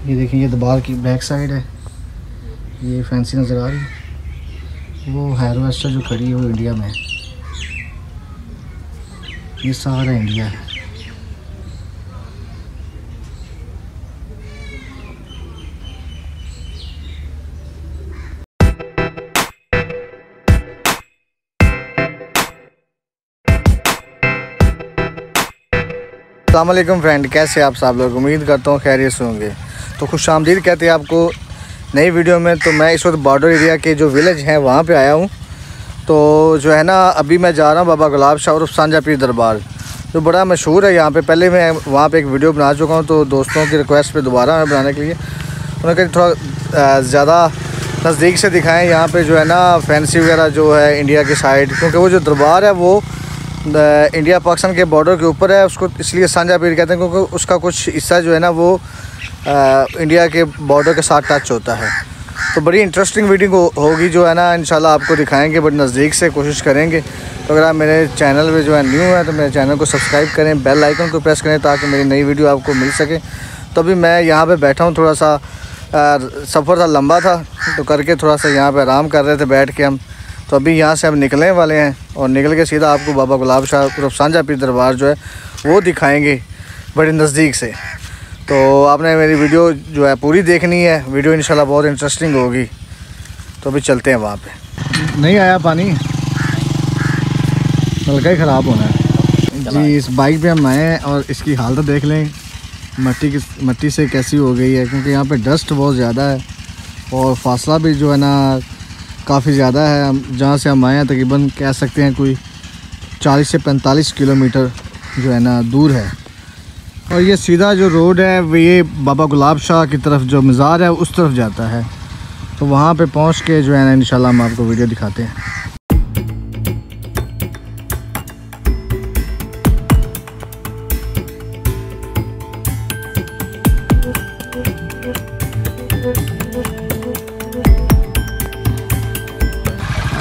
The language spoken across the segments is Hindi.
ये देखिए, ये दरबार की बैक साइड है, ये फैंसी नज़र आ रही है। वो हार्वेस्टर जो खड़ी है वो इंडिया में है, ये सारा इंडिया है। अस्सलाम वालेकुम फ्रेंड, कैसे आप सब लोग? उम्मीद करता हूँ खैरियत से होंगे। तो खुशामदीद कहते हैं आपको नई वीडियो में। तो मैं इस वक्त बॉर्डर एरिया के जो विलेज हैं वहाँ पे आया हूँ। तो जो है ना, अभी मैं जा रहा हूँ बाबा गुलाब शाह और सांझा पीर दरबार, जो बड़ा मशहूर है यहाँ पे। पहले मैं वहाँ पे एक वीडियो बना चुका हूँ, तो दोस्तों की रिक्वेस्ट पे दोबारा मैं बनाने के लिए उन्होंने कहा थोड़ा ज़्यादा नज़दीक से दिखाएँ यहाँ पे जो है ना फैंसी वगैरह जो है इंडिया की साइड, क्योंकि वो जो दरबार है वो इंडिया पाकिस्तान के बॉर्डर के ऊपर है। उसको इसलिए सांझा पीर कहते हैं क्योंकि उसका कुछ हिस्सा जो है ना वो इंडिया के बॉर्डर के साथ टच होता है। तो बड़ी इंटरेस्टिंग वीडियो होगी जो है ना, इंशाल्लाह आपको दिखाएंगे, बड़ी नज़दीक से कोशिश करेंगे। तो अगर आप मेरे चैनल पे जो है न्यू है तो मेरे चैनल को सब्सक्राइब करें, बेल आइकन को प्रेस करें ताकि मेरी नई वीडियो आपको मिल सके। तो अभी मैं यहाँ पर बैठा हूँ, थोड़ा सा सफ़र था, लंबा था, तो करके थोड़ा सा यहाँ पर आराम कर रहे थे बैठ के हम। तो अभी यहाँ से हम निकलने वाले हैं और निकल के सीधा आपको बाबा गुलाब शाह और सांझा पीर दरबार जो है वो दिखाएंगे बड़ी नज़दीक से। तो आपने मेरी वीडियो जो है पूरी देखनी है, वीडियो इंशाल्लाह बहुत इंटरेस्टिंग होगी। तो अभी चलते हैं वहाँ पे। नहीं आया पानी, हल्का ही ख़राब होना है जी। इस बाइक पे हम आए हैं और इसकी हालत देख लें, मट्टी से कैसी हो गई है, क्योंकि यहाँ पे डस्ट बहुत ज़्यादा है और फासला भी जो है ना काफ़ी ज़्यादा है। हम जहाँ से हम आए हैं तकरीबन कह सकते हैं कोई 40 से 45 किलोमीटर जो है ना दूर है। और ये सीधा जो रोड है वो ये बाबा गुलाब शाह की तरफ जो मज़ार है उस तरफ जाता है। तो वहाँ पे पहुँच के जो है ना इंशाल्लाह हम आपको वीडियो दिखाते हैं।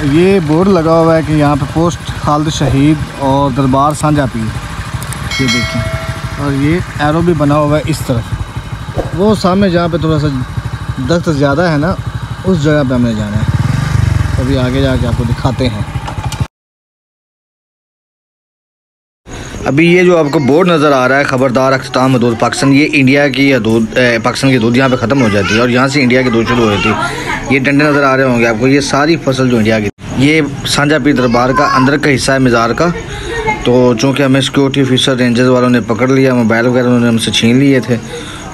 ये बोर्ड लगा हुआ है कि यहाँ पे पोस्ट खालिद शहीद और दरबार सांझा पीर, ये देखें। और ये एरो भी बना हुआ है इस तरफ, वो सामने जहाँ पे थोड़ा सा दस्त ज़्यादा है ना उस जगह पे हमने जाना है। तो अभी आगे जाके आपको दिखाते हैं। अभी ये जो आपको बोर्ड नज़र आ रहा है, ख़बरदार अख्ताम हदूद पाकिस्तान, ये इंडिया की हदूद, पाकिस्तान की हदूद यहाँ पे ख़त्म हो जाती है और यहाँ से इंडिया की हदूद शुरू हो जाती है। ये डंडे नज़र आ रहे होंगे आपको, ये सारी फसल जो इंडिया की। ये सांझा पीर दरबार का अंदर का हिस्सा है मज़ार का। तो चूँकि हमें सिक्योरिटी ऑफिसर रेंजर्स वालों ने पकड़ लिया, मोबाइल वगैरह उन्होंने हमसे छीन लिए थे,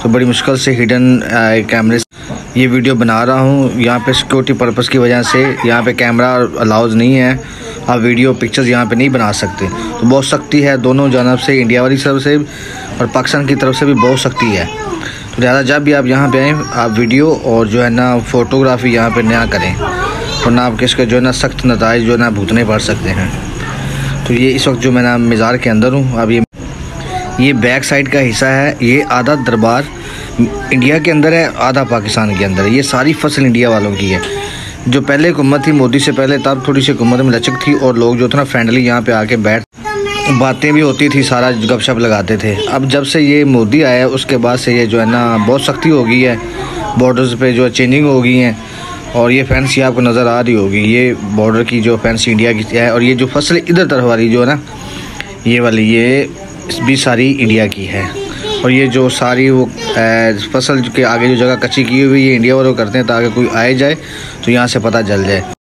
तो बड़ी मुश्किल से हिडन कैमरे से ये वीडियो बना रहा हूँ। यहाँ पे सिक्योरिटी पर्पज़ की वजह से यहाँ पे कैमरा अलाउज नहीं है, आप वीडियो पिक्चर्स यहाँ पे नहीं बना सकते। तो बहुत सख्ती है दोनों जानब से, इंडिया वाली तरफ से और पाकिस्तान की तरफ से भी बहुत सख्ती है। तो लिहाजा जब भी आप यहाँ पे आएँ आप वीडियो और जो है ना फ़ोटोग्राफी यहाँ पे ना करें, वरना आपके इसके जो है ना सख्त नताइज जो है ना भुगतने पड़ सकते हैं। तो ये इस वक्त जो मैं ना मज़ार के अंदर हूँ। अब ये बैक साइड का हिस्सा है, ये आधा दरबार इंडिया के अंदर है, आधा पाकिस्तान के अंदर है। ये सारी फसल इंडिया वालों की है। जो पहले हुकूमत थी मोदी से पहले, तब थोड़ी सी हुकूमत में लचक थी और लोग जो थे ना फ्रेंडली यहाँ पे आके बैठ बातें भी होती थी, सारा गपशप लगाते थे। अब जब से ये मोदी आया उसके बाद से ये जो है ना बहुत सख्ती हो गई है, बॉर्डर्स पे जो चेंजिंग हो गई हैं। और ये फैंसी आपको नज़र आ रही होगी, ये बॉर्डर की जो फैंसी इंडिया की है। और ये जो फसल इधर तरफ वाली जो है ना ये वाली, ये भी सारी इंडिया की है। और ये जो सारी वो फसल के आगे जो जगह कच्ची की हुई ये इंडिया वालों करते हैं ताकि कोई आए जाए तो यहाँ से पता चल जाए।